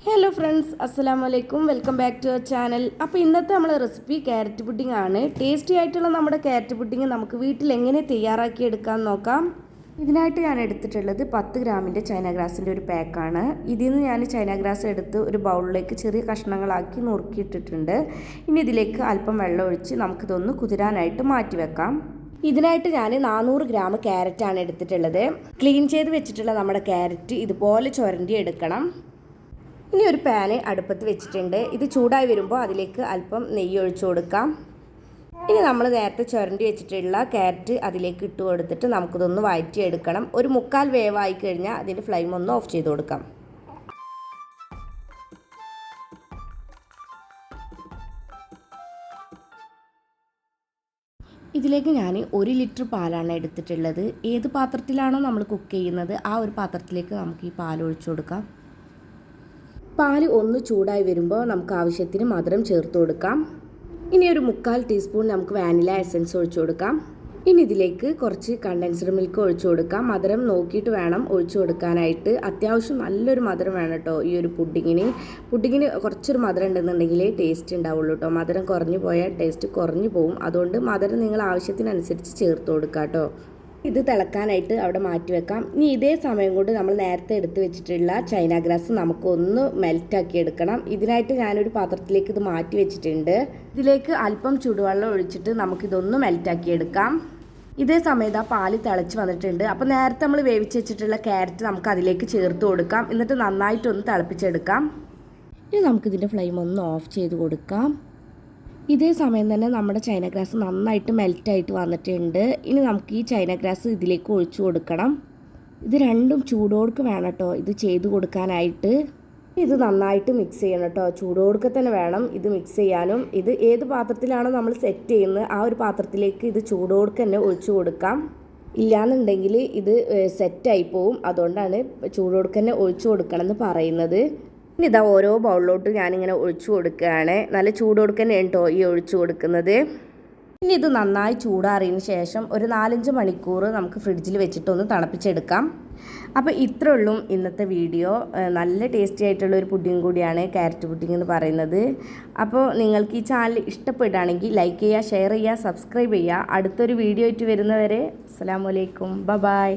Hello friends, അസ്സലാമു അലൈക്കും. Welcome back to our channel. അപ്പോൾ ഇന്നത്തെ നമ്മളെ റെസിപ്പി ക്യാരറ്റ് പുഡിംഗ് ആണ്. ടേസ്റ്റി ആയിട്ടുള്ള നമ്മുടെ ക്യാരറ്റ് പുഡിംഗ് നമുക്ക് വീട്ടിൽ എങ്ങനെ തയ്യാറാക്കി എടുക്കാൻ നോക്കാം. ഇതിനായിട്ട് ഞാൻ എടുത്തിട്ടുള്ളത് 10 ഗ്രാമിൻ്റെ ചൈന ഗ്രാസിൻ്റെ ഒരു പാക്കാണ്. ഇതിൽ നിന്ന് ഞാൻ ചൈന ഗ്രാസ് എടുത്ത് ഒരു ബൗളിലേക്ക് ചെറിയ കഷ്ണങ്ങളാക്കി നുറുക്കിയിട്ടിട്ടുണ്ട്. ഇനി ഇതിലേക്ക് അല്പം വെള്ളം ഒഴിച്ച് നമുക്കിതൊന്ന് കുതിരാനായിട്ട് മാറ്റി വെക്കാം. ഇതിനായിട്ട് ഞാൻ 400 ഗ്രാം ക്യാരറ്റാണ് എടുത്തിട്ടുള്ളത്. ക്ലീൻ ചെയ്ത് വെച്ചിട്ടുള്ള നമ്മുടെ ക്യാരറ്റ് ഇതുപോലെ ചുരണ്ടി എടുക്കണം. ഇനി ഒരു പാന് അടുപ്പത്ത് വെച്ചിട്ടുണ്ട്. ഇത് ചൂടായി വരുമ്പോൾ അതിലേക്ക് അല്പം നെയ്യ് ഒഴിച്ചു കൊടുക്കാം. ഇനി നമ്മൾ നേരത്തെ ചുരണ്ടി വെച്ചിട്ടുള്ള ക്യാരറ്റ് അതിലേക്ക് ഇട്ട് കൊടുത്തിട്ട് നമുക്കിതൊന്ന് വഴറ്റിയെടുക്കണം. ഒരു 3/4 വേവായി കഴിഞ്ഞാൽ അതിൻ്റെ ഫ്ലെയിം ഒന്ന് ഓഫ് ചെയ്ത് കൊടുക്കാം. ഇതിലേക്ക് ഞാൻ 1 ലിറ്റർ പാലാണ് എടുത്തിട്ടുള്ളത്. ഏത് പാത്രത്തിലാണോ നമ്മൾ കുക്ക് ചെയ്യുന്നത് ആ ഒരു പാത്രത്തിലേക്ക് നമുക്ക് ഈ പാൽ ഒഴിച്ചു കൊടുക്കാം. പാൽ ഒന്ന് ചൂടായി വരുമ്പോൾ നമുക്ക് ആവശ്യത്തിന് മധുരം ചേർത്ത് കൊടുക്കാം. ഇനി ഒരു 3/4 ടീസ്പൂൺ നമുക്ക് വാനില എസൻസ് ഒഴിച്ചു കൊടുക്കാം. ഇനി ഇതിലേക്ക് കുറച്ച് കണ്ടൻസ്ഡ് മിൽക്ക് ഒഴിച്ചു കൊടുക്കാം. മധുരം നോക്കിയിട്ട് വേണം ഒഴിച്ചു കൊടുക്കാനായിട്ട്. അത്യാവശ്യം നല്ലൊരു മധുരം വേണം കേട്ടോ ഈ ഒരു പുഡിങ്ങിന് കുറച്ചൊരു മധുരം ഉണ്ടെന്നുണ്ടെങ്കിൽ ടേസ്റ്റ് ഉണ്ടാവുള്ളൂ കേട്ടോ. മധുരം കുറഞ്ഞു പോയാൽ ടേസ്റ്റ് കുറഞ്ഞു പോകും. അതുകൊണ്ട് മധുരം നിങ്ങൾ ആവശ്യത്തിനനുസരിച്ച് ചേർത്ത് കൊടുക്കാം കേട്ടോ. ഇത് തിളക്കാനായിട്ട് അവിടെ മാറ്റി വെക്കാം. ഇനി ഇതേ സമയം കൊണ്ട് നമ്മൾ നേരത്തെ എടുത്ത് വെച്ചിട്ടുള്ള ചൈന ഗ്രാസ് നമുക്കൊന്ന് മെൽറ്റാക്കി എടുക്കണം. ഇതിനായിട്ട് ഞാനൊരു പാത്രത്തിലേക്ക് ഇത് മാറ്റി വെച്ചിട്ടുണ്ട്. ഇതിലേക്ക് അല്പം ചൂടുവെള്ളം ഒഴിച്ചിട്ട് നമുക്കിതൊന്ന് മെൽറ്റാക്കി എടുക്കാം. ഇതേ സമയത്ത് ആ പാല് തിളച്ച് വന്നിട്ടുണ്ട്. അപ്പോൾ നേരത്തെ നമ്മൾ വേവിച്ച് വെച്ചിട്ടുള്ള ക്യാരറ്റ് നമുക്ക് അതിലേക്ക് ചേർത്ത് കൊടുക്കാം. എന്നിട്ട് നന്നായിട്ടൊന്ന് തിളപ്പിച്ചെടുക്കാം. ഇനി നമുക്കിതിൻ്റെ ഫ്ലെയിം ഒന്ന് ഓഫ് ചെയ്ത് കൊടുക്കാം. ഇതേ സമയം തന്നെ നമ്മുടെ ചൈന ഗ്രാസ് നന്നായിട്ട് മെൽറ്റായിട്ട് വന്നിട്ടുണ്ട്. ഇനി നമുക്ക് ഈ ചൈന ഗ്രാസ് ഇതിലേക്ക് ഒഴിച്ചു കൊടുക്കണം. ഇത് രണ്ടും ചൂടോടുക്ക് വേണം കേട്ടോ ഇത് ചെയ്ത് കൊടുക്കാനായിട്ട്. ഇത് നന്നായിട്ട് മിക്സ് ചെയ്യണം കേട്ടോ. ചൂടോടുക്ക് തന്നെ വേണം ഇത് മിക്സ് ചെയ്യാനും. ഇത് ഏത് പാത്രത്തിലാണോ നമ്മൾ സെറ്റ് ചെയ്യുന്നത് ആ ഒരു പാത്രത്തിലേക്ക് ഇത് ചൂടോടുക്ക് തന്നെ ഒഴിച്ചു കൊടുക്കാം. ഇല്ലയെന്നുണ്ടെങ്കിൽ ഇത് സെറ്റായി പോവും. അതുകൊണ്ടാണ് ചൂടോടുക്ക് തന്നെ ഒഴിച്ചു കൊടുക്കണം എന്ന് പറയുന്നത്. ഇനി ഇതാ ഓരോ ബൗളിലോട്ട് ഞാനിങ്ങനെ ഒഴിച്ചു കൊടുക്കുകയാണ്. നല്ല ചൂടോടെ തന്നെ കേട്ടോ ഈ ഒഴിച്ചു കൊടുക്കുന്നത്. ഇനി ഇത് നന്നായി ചൂടാറിയതിന് ശേഷം ഒരു 4-5 മണിക്കൂർ നമുക്ക് ഫ്രിഡ്ജിൽ വെച്ചിട്ടൊന്ന് തണുപ്പിച്ചെടുക്കാം. അപ്പോൾ ഇത്രേ ഉള്ളൂ ഇന്നത്തെ വീഡിയോ. നല്ല ടേസ്റ്റി ആയിട്ടുള്ള ഒരു പുഡിംഗ് കൂടിയാണ് ക്യാരറ്റ് പുഡിംഗ് എന്ന് പറയുന്നത്. അപ്പോൾ നിങ്ങൾക്ക് ഈ ചാനൽ ഇഷ്ടപ്പെടുകയാണെങ്കിൽ ലൈക്ക് ചെയ്യുക, ഷെയർ ചെയ്യുക, സബ്സ്ക്രൈബ് ചെയ്യുക. അടുത്തൊരു വീഡിയോ ആയിട്ട് വരുന്നവരെ അസ്സലാമു അലൈക്കും, ബൈ.